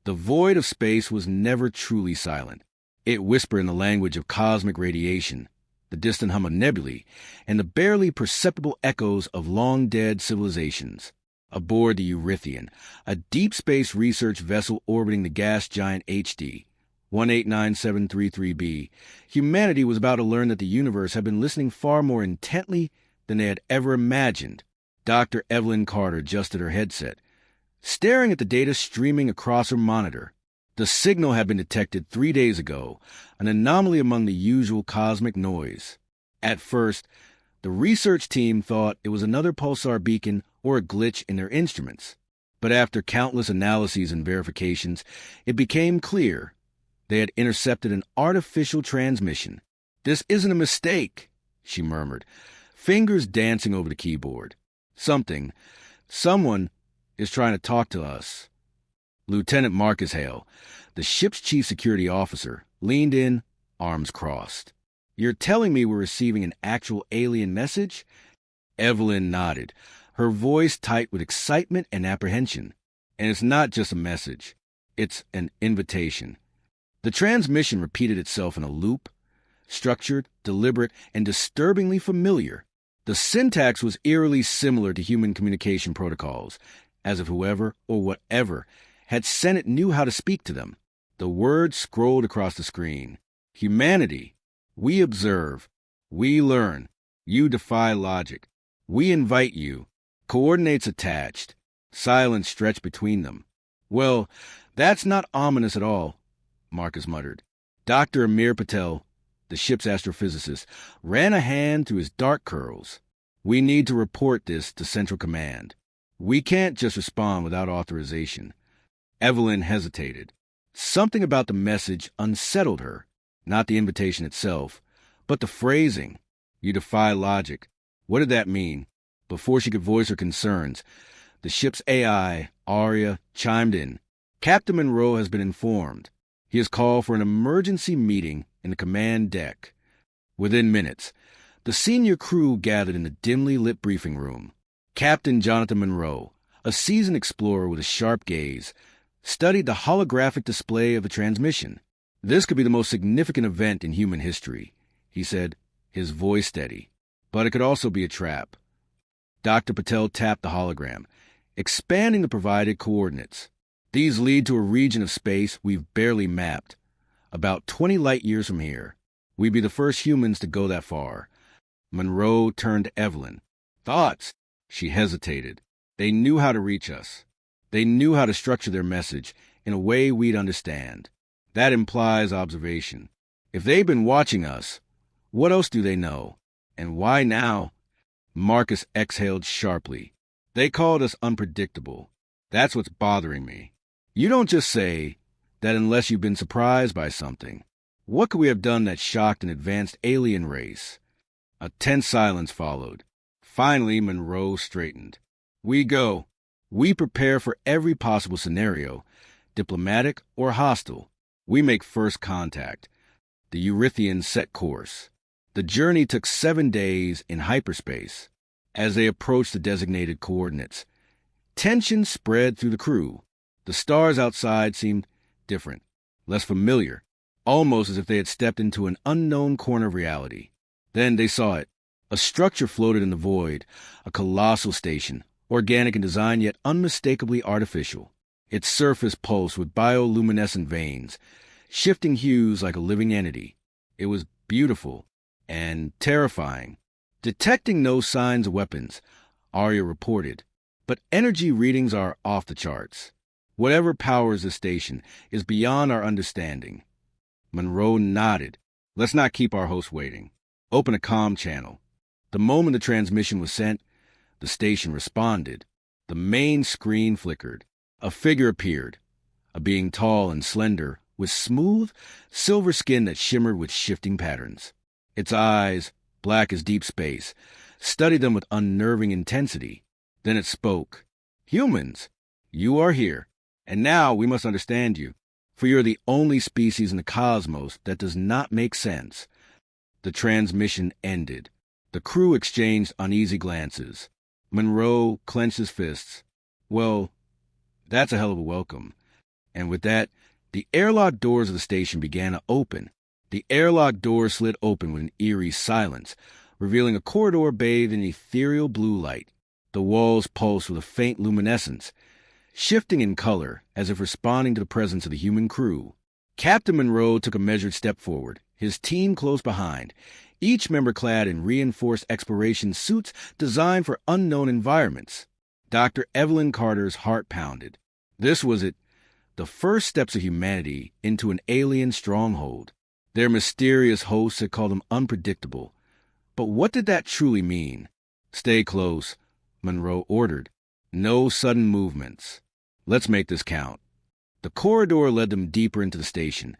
The void of space was never truly silent. It whispered in the language of cosmic radiation, the distant hum of nebulae, and the barely perceptible echoes of long-dead civilizations. Aboard the Eurythian, a deep space research vessel orbiting the gas giant HD 189733b, humanity was about to learn that the universe had been listening far more intently than they had ever imagined. Dr. Evelyn Carter adjusted her headset, staring at the data streaming across her monitor. The signal had been detected 3 days ago, an anomaly among the usual cosmic noise. At first, the research team thought it was another pulsar beacon or a glitch in their instruments. But after countless analyses and verifications, it became clear they had intercepted an artificial transmission. "This isn't a mistake," she murmured, fingers dancing over the keyboard. Someone is trying to talk to us." Lieutenant Marcus Hale, the ship's chief security officer, leaned in, arms crossed. "You're telling me we're receiving an actual alien message?" Evelyn nodded, her voice tight with excitement and apprehension. "And it's not just a message. It's an invitation." The transmission repeated itself in a loop, structured, deliberate, and disturbingly familiar. The syntax was eerily similar to human communication protocols, as if whoever or whatever had sent it knew how to speak to them. The words scrolled across the screen. "Humanity, we observe, we learn, you defy logic. We invite you." Coordinates attached. Silence stretched between them. "Well, that's not ominous at all," Marcus muttered. Dr. Amir Patel, the ship's astrophysicist, ran a hand through his dark curls. "We need to report this to Central Command. We can't just respond without authorization." Evelyn hesitated. Something about the message unsettled her, not the invitation itself, but the phrasing. "You defy logic." What did that mean? Before she could voice her concerns, the ship's AI, Arya, chimed in. "Captain Monroe has been informed. He has called for an emergency meeting in the command deck." Within minutes, the senior crew gathered in the dimly lit briefing room. Captain Jonathan Monroe, a seasoned explorer with a sharp gaze, studied the holographic display of the transmission. "This could be the most significant event in human history," he said, his voice steady. "But it could also be a trap." Dr. Patel tapped the hologram, expanding the provided coordinates. "These lead to a region of space we've barely mapped. About 20 light years from here. We'd be the first humans to go that far." Monroe turned to Evelyn. "Thoughts?" She hesitated. "They knew how to reach us. They knew how to structure their message in a way we'd understand. That implies observation. If they've been watching us, what else do they know? And why now?" Marcus exhaled sharply. "They called us unpredictable. That's what's bothering me. You don't just say that unless you've been surprised by something. What could we have done that shocked an advanced alien race?" A tense silence followed. Finally, Monroe straightened. "We go. We prepare for every possible scenario, diplomatic or hostile. We make first contact." The Eurythian set course. The journey took 7 days in hyperspace. As they approached the designated coordinates, tension spread through the crew. The stars outside seemed different, less familiar, almost as if they had stepped into an unknown corner of reality. Then they saw it. A structure floated in the void, a colossal station, organic in design yet unmistakably artificial. Its surface pulsed with bioluminescent veins, shifting hues like a living entity. It was beautiful and terrifying. Detecting no signs of weapons, Arya reported, but energy readings are off the charts. Whatever powers the station is beyond our understanding. Monroe nodded. "Let's not keep our host waiting. Open a comm channel." The moment the transmission was sent, the station responded. The main screen flickered. A figure appeared, a being tall and slender, with smooth, silver skin that shimmered with shifting patterns. Its eyes, black as deep space, studied them with unnerving intensity. Then it spoke. "Humans, you are here, and now we must understand you, for you're the only species in the cosmos that does not make sense." The transmission ended. The crew exchanged uneasy glances. Monroe clenched his fists. "Well, that's a hell of a welcome. And with that, the airlock doors of the station began to open. The airlock doors slid open with an eerie silence, revealing a corridor bathed in ethereal blue light. The walls pulsed with a faint luminescence, shifting in color as if responding to the presence of the human crew. Captain Monroe took a measured step forward, his team close behind, each member clad in reinforced exploration suits designed for unknown environments. Dr. Evelyn Carter's heart pounded. This was it, the first steps of humanity into an alien stronghold. Their mysterious hosts had called them unpredictable. But what did that truly mean? Stay close, Monroe ordered. No sudden movements. Let's make this count. The corridor led them deeper into the station,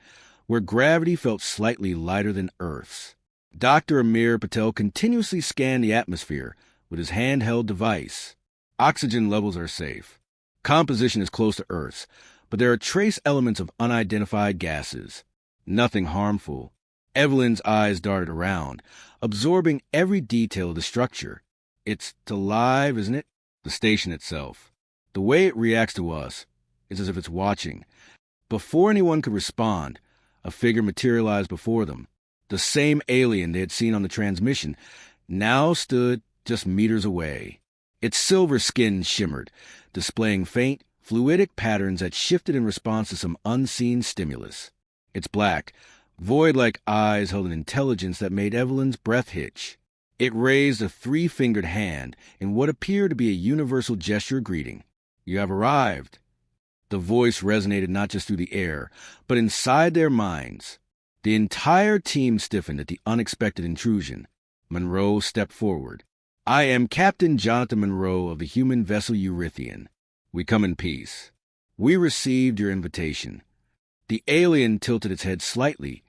where gravity felt slightly lighter than Earth's. Dr. Amir Patel continuously scanned the atmosphere with his handheld device. Oxygen levels are safe. Composition is close to Earth's, but there are trace elements of unidentified gases. Nothing harmful. Evelyn's eyes darted around, absorbing every detail of the structure. It's alive, isn't it? The station itself. The way it reacts to us is as if it's watching. Before anyone could respond, a figure materialized before them. The same alien they had seen on the transmission now stood just meters away. Its silver skin shimmered, displaying faint, fluidic patterns that shifted in response to some unseen stimulus. Its black, void-like eyes held an intelligence that made Evelyn's breath hitch. It raised a three-fingered hand in what appeared to be a universal gesture greeting. You have arrived. The voice resonated not just through the air, but inside their minds. The entire team stiffened at the unexpected intrusion. Monroe stepped forward. I am Captain Jonathan Monroe of the human vessel Eurythian. We come in peace. We received your invitation. The alien tilted its head slightly,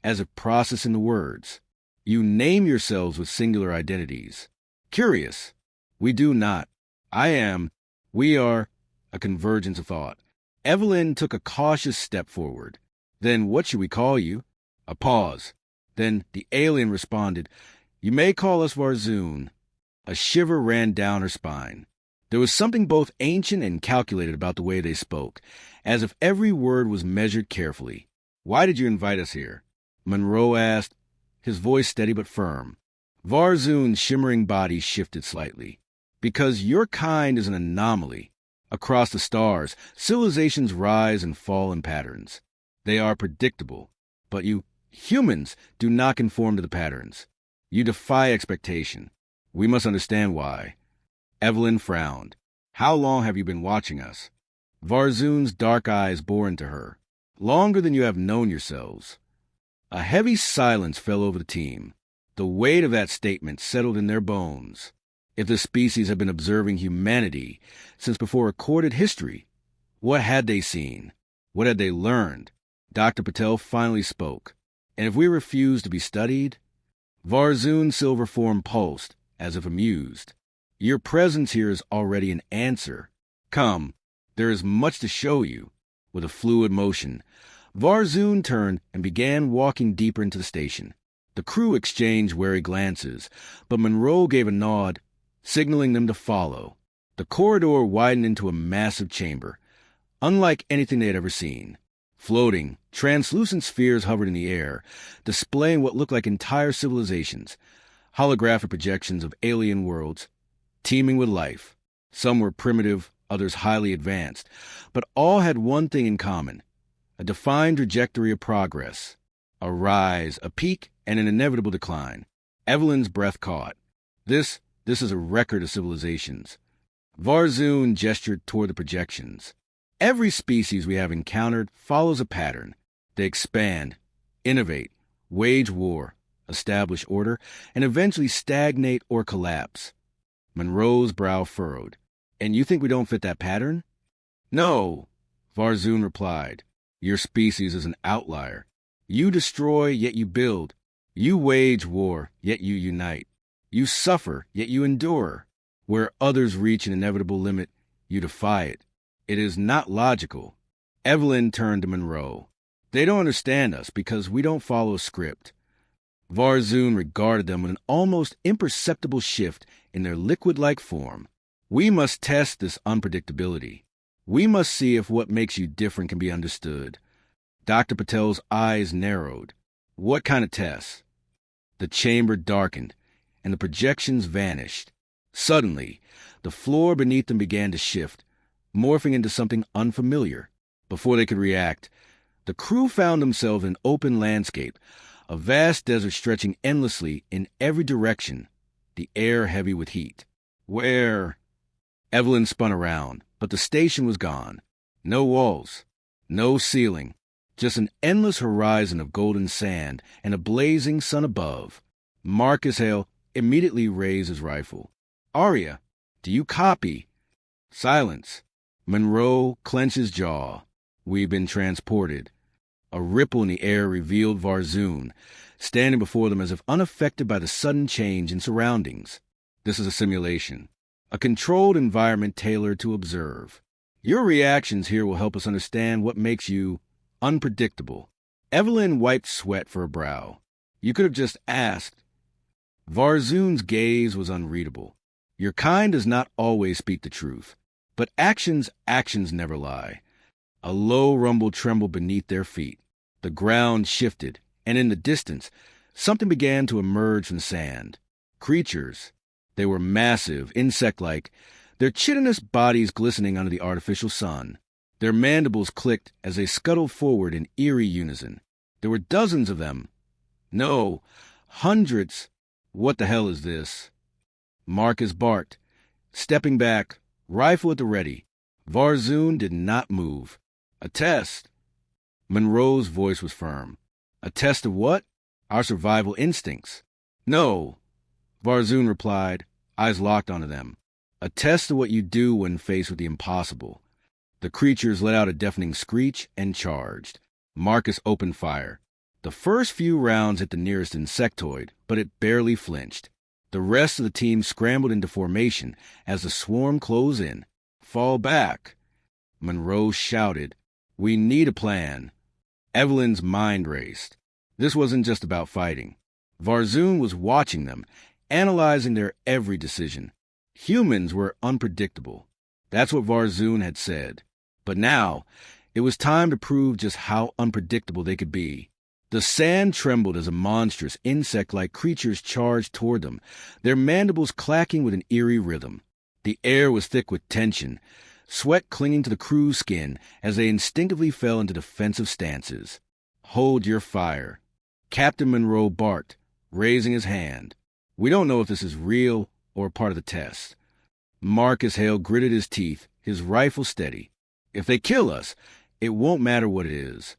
as if processing the words. You name yourselves with singular identities. Curious. We do not. I am. We are. A convergence of thought. Evelyn took a cautious step forward. Then what should we call you? A pause. Then the alien responded, You may call us Varzoon. A shiver ran down her spine. There was something both ancient and calculated about the way they spoke, as if every word was measured carefully. Why did you invite us here? Monroe asked, his voice steady but firm. Varzoon's shimmering body shifted slightly. Because your kind is an anomaly. Across the stars, civilizations rise and fall in patterns. They are predictable. But you, humans, do not conform to the patterns. You defy expectation. We must understand why. Evelyn frowned. How long have you been watching us? Varzoon's dark eyes bore into her. Longer than you have known yourselves. A heavy silence fell over the team. The weight of that statement settled in their bones. If the species had been observing humanity since before recorded history, what had they seen? What had they learned? Dr. Patel finally spoke. And if we refuse to be studied? Varzoon's silver form pulsed, as if amused. Your presence here is already an answer. Come, there is much to show you. With a fluid motion, Varzoon turned and began walking deeper into the station. The crew exchanged wary glances, but Monroe gave a nod, signaling them to follow. The corridor widened into a massive chamber, unlike anything they had ever seen. Floating, translucent spheres hovered in the air, displaying what looked like entire civilizations, holographic projections of alien worlds, teeming with life. Some were primitive, others highly advanced, but all had one thing in common, a defined trajectory of progress, a rise, a peak, and an inevitable decline. Evelyn's breath caught. This is a record of civilizations. Varzoon gestured toward the projections. Every species we have encountered follows a pattern. They expand, innovate, wage war, establish order, and eventually stagnate or collapse. Monroe's brow furrowed. And you think we don't fit that pattern? No, Varzoon replied. Your species is an outlier. You destroy, yet you build. You wage war, yet you unite. You suffer, yet you endure. Where others reach an inevitable limit, you defy it. It is not logical. Evelyn turned to Monroe. They don't understand us because we don't follow a script. Varzoon regarded them with an almost imperceptible shift in their liquid-like form. We must test this unpredictability. We must see if what makes you different can be understood. Dr. Patel's eyes narrowed. What kind of tests? The chamber darkened, and the projections vanished. Suddenly, the floor beneath them began to shift, morphing into something unfamiliar. Before they could react, the crew found themselves in an open landscape, a vast desert stretching endlessly in every direction, the air heavy with heat. Where? Evelyn spun around, but the station was gone. No walls, no ceiling, just an endless horizon of golden sand and a blazing sun above. Marcus Hale immediately raised his rifle. Arya, do you copy? Silence. Monroe clenched his jaw. We've been transported. A ripple in the air revealed Varzoon, standing before them as if unaffected by the sudden change in surroundings. This is a simulation, a controlled environment tailored to observe. Your reactions here will help us understand what makes you unpredictable. Evelyn wiped sweat from her brow. You could have just asked. Varzoon's gaze was unreadable. Your kind does not always speak the truth, but actions never lie. A low rumble trembled beneath their feet. The ground shifted, and in the distance, something began to emerge from the sand. Creatures. They were massive, insect-like, their chitinous bodies glistening under the artificial sun. Their mandibles clicked as they scuttled forward in eerie unison. There were dozens of them. No, hundreds. What the hell is this? Marcus barked, stepping back, rifle at the ready. Varzoon did not move. A test. Monroe's voice was firm. A test of what? Our survival instincts. No, Varzoon replied, eyes locked onto them. A test of what you do when faced with the impossible. The creatures let out a deafening screech and charged. Marcus opened fire. The first few rounds hit the nearest insectoid, but it barely flinched. The rest of the team scrambled into formation as the swarm closed in. Fall back. Monroe shouted, We need a plan. Evelyn's mind raced. This wasn't just about fighting. Varzoon was watching them, analyzing their every decision. Humans were unpredictable. That's what Varzoon had said. But now, it was time to prove just how unpredictable they could be. The sand trembled as a monstrous, insect-like creatures charged toward them, their mandibles clacking with an eerie rhythm. The air was thick with tension, sweat clinging to the crew's skin as they instinctively fell into defensive stances. Hold your fire. Captain Monroe barked, raising his hand. We don't know if this is real or part of the test. Marcus Hale gritted his teeth, his rifle steady. If they kill us, it won't matter what it is.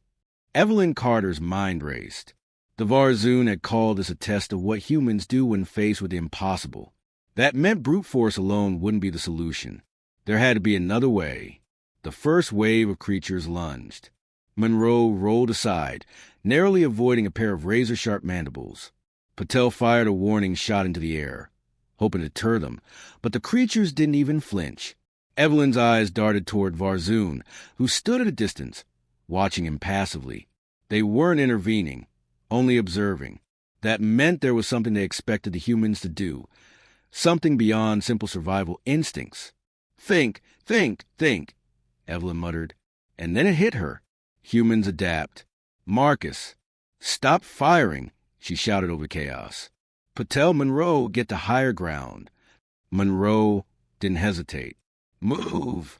Evelyn Carter's mind raced. The Varzoon had called this a test of what humans do when faced with the impossible. That meant brute force alone wouldn't be the solution. There had to be another way. The first wave of creatures lunged. Monroe rolled aside, narrowly avoiding a pair of razor-sharp mandibles. Patel fired a warning shot into the air, hoping to deter them, but the creatures didn't even flinch. Evelyn's eyes darted toward Varzoon, who stood at a distance, watching impassively. They weren't intervening, only observing. That meant there was something they expected the humans to do, something beyond simple survival instincts. Think, Evelyn muttered. And then it hit her. Humans adapt. Marcus, stop firing, she shouted over chaos. Patel, Monroe, get to higher ground. Monroe didn't hesitate. Move!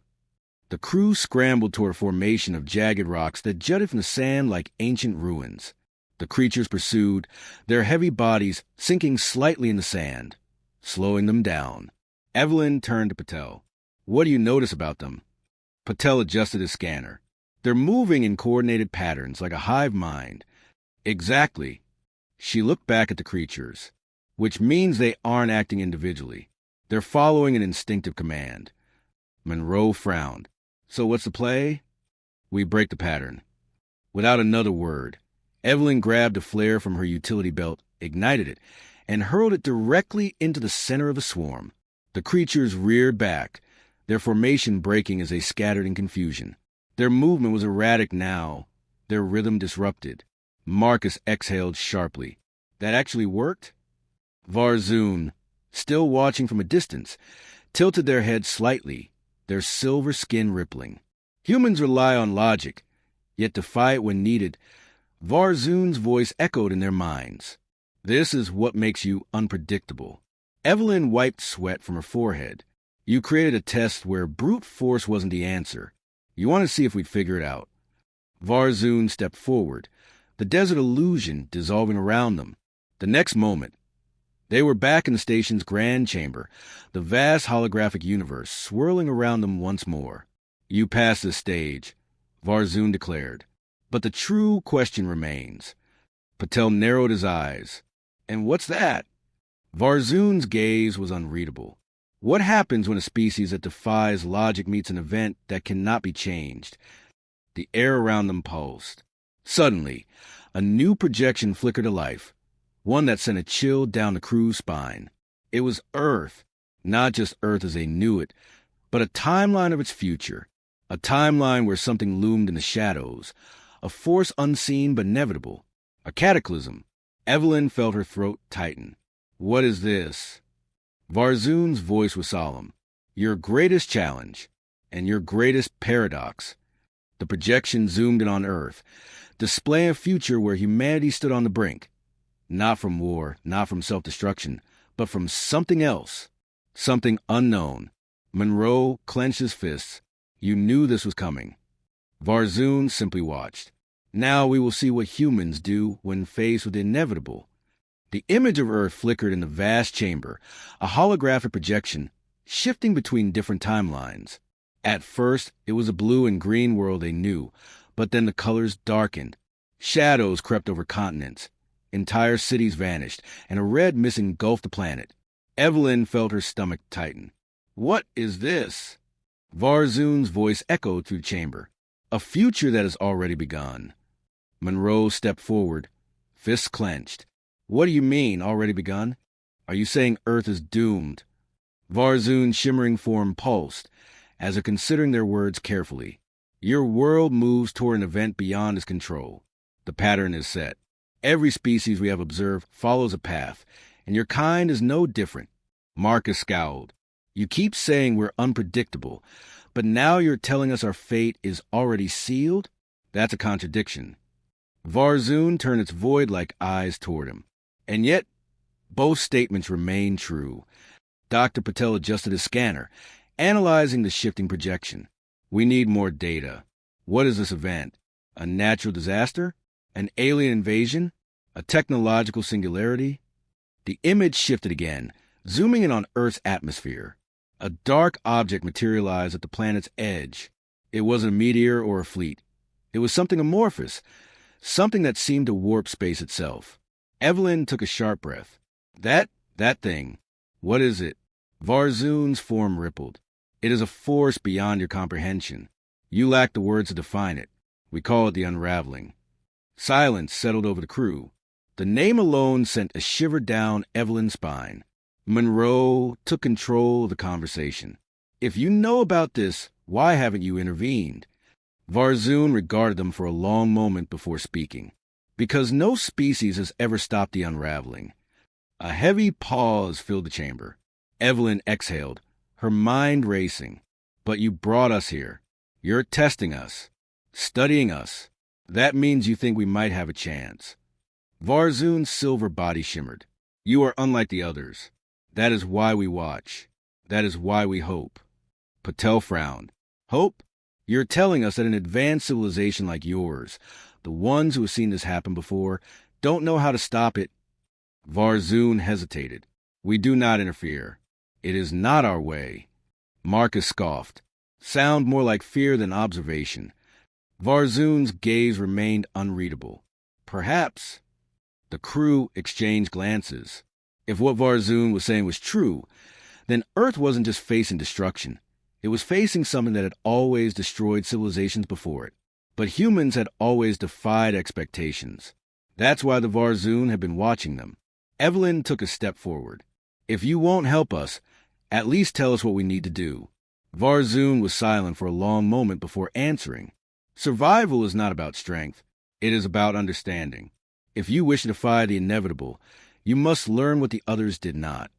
The crew scrambled toward a formation of jagged rocks that jutted from the sand like ancient ruins. The creatures pursued, their heavy bodies sinking slightly in the sand, slowing them down. Evelyn turned to Patel. What do you notice about them? Patel adjusted his scanner. They're moving in coordinated patterns like a hive mind. Exactly. She looked back at the creatures, which means they aren't acting individually. They're following an instinctive command. Monroe frowned. So what's the play? We break the pattern. Without another word, Evelyn grabbed a flare from her utility belt, ignited it, and hurled it directly into the center of the swarm. The creatures reared back, their formation breaking as they scattered in confusion. Their movement was erratic now, their rhythm disrupted. Marcus exhaled sharply. That actually worked? Varzoon, still watching from a distance, tilted their head slightly, their silver skin rippling. Humans rely on logic, yet defy it when needed. Varzoon's voice echoed in their minds. This is what makes you unpredictable. Evelyn wiped sweat from her forehead. You created a test where brute force wasn't the answer. You want to see if we'd figure it out. Varzoon stepped forward, the desert illusion dissolving around them. The next moment, they were back in the station's grand chamber, the vast holographic universe swirling around them once more. You passed the stage, Varzoon declared. But the true question remains. Patel narrowed his eyes. And what's that? Varzoon's gaze was unreadable. What happens when a species that defies logic meets an event that cannot be changed? The air around them pulsed. Suddenly, a new projection flickered to life, one that sent a chill down the crew's spine. It was Earth, not just Earth as they knew it, but a timeline of its future, a timeline where something loomed in the shadows, a force unseen but inevitable, a cataclysm. Evelyn felt her throat tighten. What is this? Varzoon's voice was solemn. Your greatest challenge, and your greatest paradox. The projection zoomed in on Earth, displaying a future where humanity stood on the brink. Not from war, not from self-destruction, but from something else. Something unknown. Monroe clenched his fists. You knew this was coming. Varzoon simply watched. Now we will see what humans do when faced with the inevitable. The image of Earth flickered in the vast chamber, a holographic projection, shifting between different timelines. At first, it was a blue and green world they knew, but then the colors darkened. Shadows crept over continents. Entire cities vanished, and a red mist engulfed the planet. Evelyn felt her stomach tighten. What is this? Varzoon's voice echoed through the chamber. A future that has already begun. Monroe stepped forward, fists clenched. What do you mean, already begun? Are you saying Earth is doomed? Varzoon's shimmering form pulsed, as if considering their words carefully. Your world moves toward an event beyond its control. The pattern is set. Every species we have observed follows a path, and your kind is no different. Marcus scowled. You keep saying we're unpredictable, but now you're telling us our fate is already sealed? That's a contradiction. Varzoon turned its void-like eyes toward him. And yet, both statements remain true. Dr. Patel adjusted his scanner, analyzing the shifting projection. We need more data. What is this event? A natural disaster? An alien invasion? A technological singularity? The image shifted again, zooming in on Earth's atmosphere. A dark object materialized at the planet's edge. It wasn't a meteor or a fleet. It was something amorphous, something that seemed to warp space itself. Evelyn took a sharp breath. That thing. What is it? Varzoon's form rippled. It is a force beyond your comprehension. You lack the words to define it. We call it the unraveling. Silence settled over the crew. The name alone sent a shiver down Evelyn's spine. Monroe took control of the conversation. If you know about this, why haven't you intervened? Varzoon regarded them for a long moment before speaking. Because no species has ever stopped the unraveling. A heavy pause filled the chamber. Evelyn exhaled, her mind racing. But you brought us here. You're testing us, studying us. That means you think we might have a chance. Varzoon's silver body shimmered. You are unlike the others. That is why we watch. That is why we hope. Patel frowned. Hope? You're telling us that an advanced civilization like yours, the ones who have seen this happen before, don't know how to stop it? Varzoon hesitated. We do not interfere. It is not our way. Marcus scoffed. Sound more like fear than observation. Varzoon's gaze remained unreadable. Perhaps. The crew exchanged glances. If what Varzoon was saying was true, then Earth wasn't just facing destruction. It was facing something that had always destroyed civilizations before it. But humans had always defied expectations. That's why the Varzoon had been watching them. Evelyn took a step forward. If you won't help us, at least tell us what we need to do. Varzoon was silent for a long moment before answering. Survival is not about strength. It is about understanding. If you wish to defy the inevitable, you must learn what the others did not.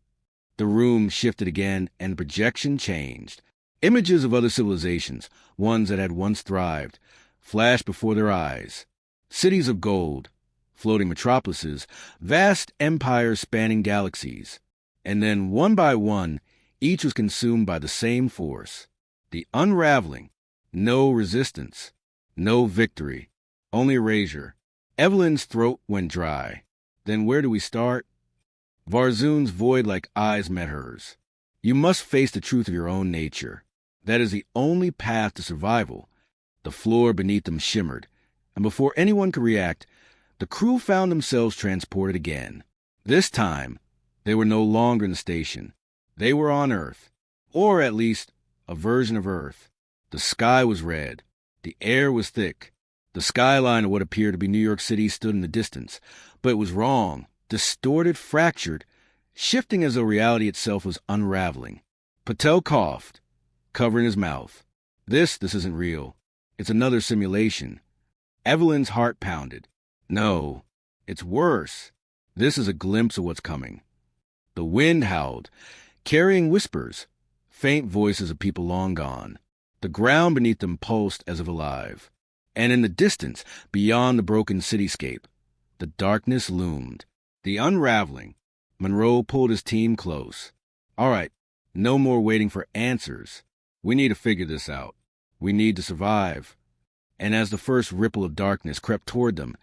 The room shifted again, and the projection changed. Images of other civilizations, ones that had once thrived, flashed before their eyes. Cities of gold, floating metropolises, vast empires spanning galaxies. And then, one by one, each was consumed by the same force. The unraveling. No resistance. No victory. Only erasure. Evelyn's throat went dry. Then where do we start? Varzoon's void-like eyes met hers. You must face the truth of your own nature. That is the only path to survival. The floor beneath them shimmered, and before anyone could react, the crew found themselves transported again. This time, they were no longer in the station. They were on Earth, or at least a version of Earth. The sky was red. The air was thick. The skyline of what appeared to be New York City stood in the distance, but it was wrong, distorted, fractured, shifting as though reality itself was unraveling. Patel coughed, covering his mouth. This isn't real. It's another simulation. Evelyn's heart pounded. No, it's worse. This is a glimpse of what's coming. The wind howled, carrying whispers, faint voices of people long gone. The ground beneath them pulsed as if alive. And in the distance, beyond the broken cityscape, the darkness loomed. The unraveling. Monroe pulled his team close. All right, no more waiting for answers. We need to figure this out. We need to survive. And as the first ripple of darkness crept toward them,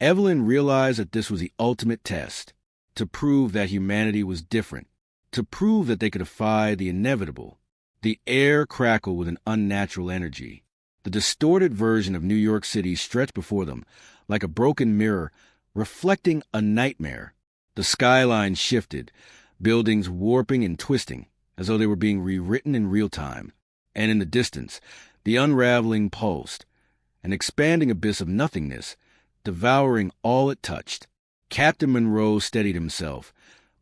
Evelyn realized that this was the ultimate test, to prove that humanity was different, to prove that they could defy the inevitable. The air crackled with an unnatural energy. The distorted version of New York City stretched before them, like a broken mirror, reflecting a nightmare. The skyline shifted, buildings warping and twisting, as though they were being rewritten in real time. And in the distance, the unraveling pulsed, an expanding abyss of nothingness, devouring all it touched. Captain Monroe steadied himself,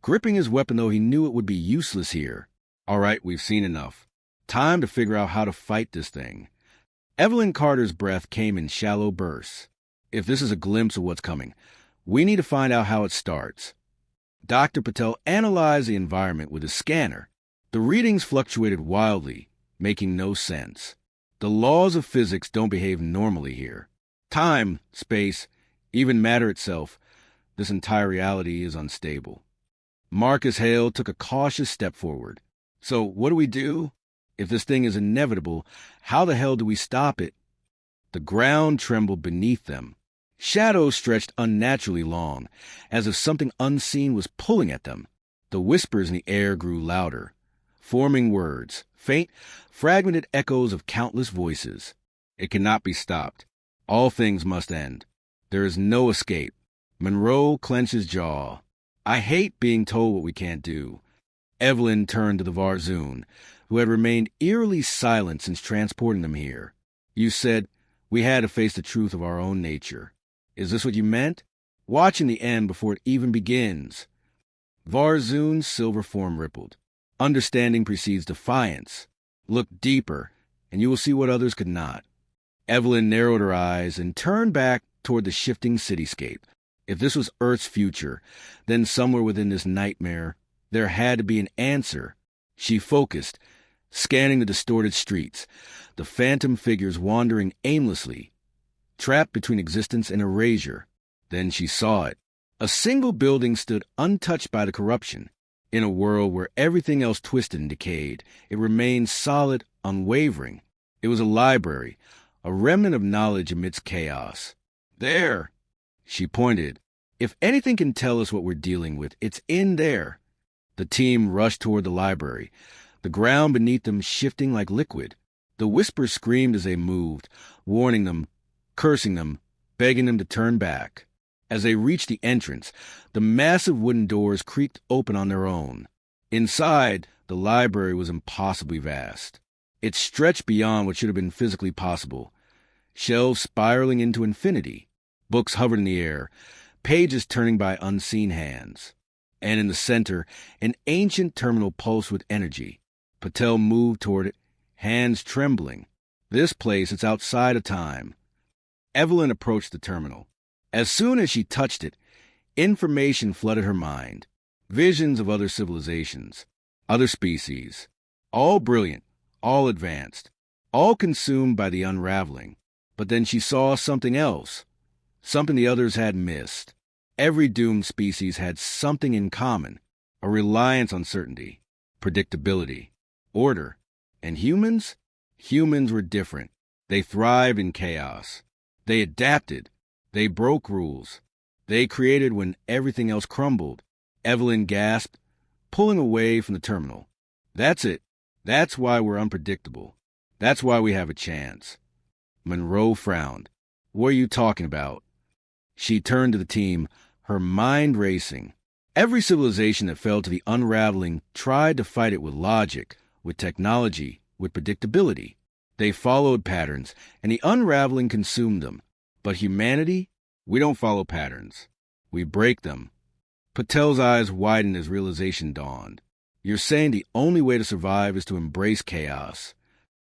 gripping his weapon though he knew it would be useless here. All right, we've seen enough. Time to figure out how to fight this thing. Evelyn Carter's breath came in shallow bursts. If this is a glimpse of what's coming, we need to find out how it starts. Dr. Patel analyzed the environment with his scanner. The readings fluctuated wildly, making no sense. The laws of physics don't behave normally here. Time, space, even matter itself, this entire reality is unstable. Marcus Hale took a cautious step forward. So what do we do? If this thing is inevitable, how the hell do we stop it? The ground trembled beneath them. Shadows stretched unnaturally long, as if something unseen was pulling at them. The whispers in the air grew louder, forming words, faint, fragmented echoes of countless voices. It cannot be stopped. All things must end. There is no escape. Monroe clenched his jaw. I hate being told what we can't do. Evelyn turned to the Varzoon, who had remained eerily silent since transporting them here. You said we had to face the truth of our own nature. Is this what you meant? Watching the end before it even begins. Varzoon's silver form rippled. Understanding precedes defiance. Look deeper, and you will see what others could not. Evelyn narrowed her eyes and turned back toward the shifting cityscape. If this was Earth's future, then somewhere within this nightmare, there had to be an answer. She focused, scanning the distorted streets, the phantom figures wandering aimlessly, trapped between existence and erasure. Then she saw it. A single building stood untouched by the corruption. In a world where everything else twisted and decayed, it remained solid, unwavering. It was a library, a remnant of knowledge amidst chaos. There, she pointed. If anything can tell us what we're dealing with, it's in there. The team rushed toward the library, the ground beneath them shifting like liquid. The whispers screamed as they moved, warning them, cursing them, begging them to turn back. As they reached the entrance, the massive wooden doors creaked open on their own. Inside, the library was impossibly vast. It stretched beyond what should have been physically possible. Shelves spiraling into infinity. Books hovered in the air, pages turning by unseen hands. And in the center, an ancient terminal pulsed with energy. Patel moved toward it, hands trembling. This place, it's outside of time. Evelyn approached the terminal. As soon as she touched it, information flooded her mind. Visions of other civilizations, other species, all brilliant, all advanced, all consumed by the unraveling. But then she saw something else, something the others had missed. Every doomed species had something in common, a reliance on certainty, predictability, order. And humans? Humans were different. They thrived in chaos. They adapted. They broke rules. They created when everything else crumbled. Evelyn gasped, pulling away from the terminal. That's it. That's why we're unpredictable. That's why we have a chance. Monroe frowned. What are you talking about? She turned to the team, her mind racing. Every civilization that fell to the unraveling tried to fight it with logic, with technology, with predictability. They followed patterns, and the unraveling consumed them. But humanity? We don't follow patterns. We break them. Patel's eyes widened as realization dawned. You're saying the only way to survive is to embrace chaos.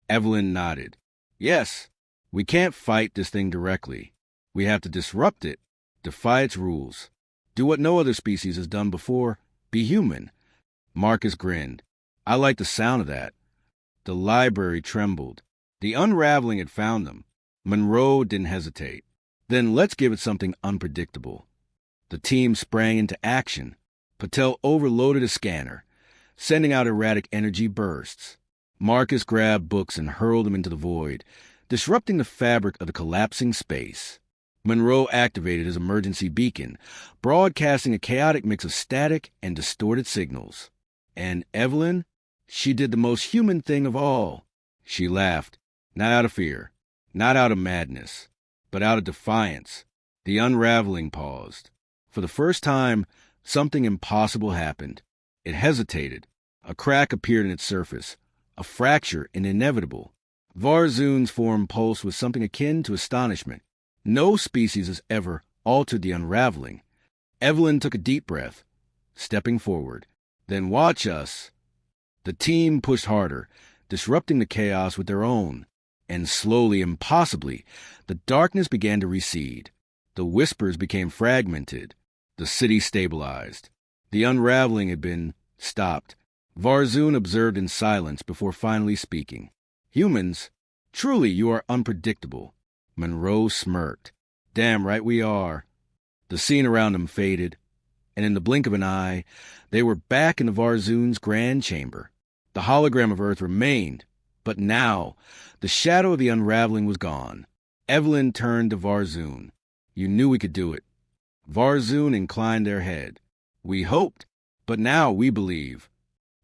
Evelyn nodded. Yes, we can't fight this thing directly. We have to disrupt it, defy its rules, do what no other species has done before, be human. Marcus grinned. I like the sound of that. The library trembled. The unraveling had found them. Monroe didn't hesitate. Then let's give it something unpredictable. The team sprang into action. Patel overloaded a scanner, sending out erratic energy bursts. Marcus grabbed books and hurled them into the void, disrupting the fabric of the collapsing space. Monroe activated his emergency beacon, broadcasting a chaotic mix of static and distorted signals. And Evelyn? She did the most human thing of all. She laughed, not out of fear, not out of madness, but out of defiance. The unraveling paused. For the first time, something impossible happened. It hesitated. A crack appeared in its surface, a fracture inevitable. Varzoon's form pulsed with something akin to astonishment. No species has ever altered the unraveling. Evelyn took a deep breath, stepping forward. Then watch us. The team pushed harder, disrupting the chaos with their own. And slowly, impossibly, the darkness began to recede. The whispers became fragmented. The city stabilized. The unraveling had been stopped. Varzoon observed in silence before finally speaking. Humans, truly you are unpredictable. Monroe smirked. Damn right we are. The scene around them faded, and in the blink of an eye, they were back in the Varzoon's grand chamber. The hologram of Earth remained, but now, the shadow of the unraveling was gone. Evelyn turned to Varzoon. You knew we could do it. Varzoon inclined their head. We hoped, but now we believe.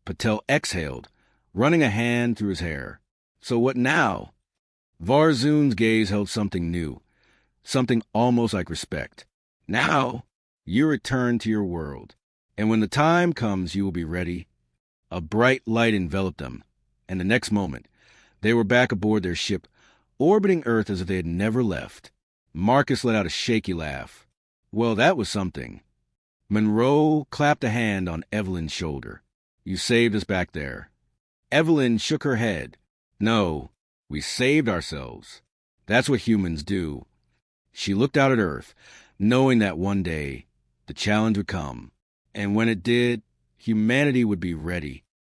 Patel exhaled, running a hand through his hair. So what now? Varzoon's gaze held something new, something almost like respect. Now, you return to your world, and when the time comes, you will be ready. A bright light enveloped them, and the next moment, they were back aboard their ship, orbiting Earth as if they had never left. Marcus let out a shaky laugh. Well, that was something. Monroe clapped a hand on Evelyn's shoulder. You saved us back there. Evelyn shook her head. No, we saved ourselves. That's what humans do. She looked out at Earth, knowing that one day the challenge would come. And when it did, humanity would be ready.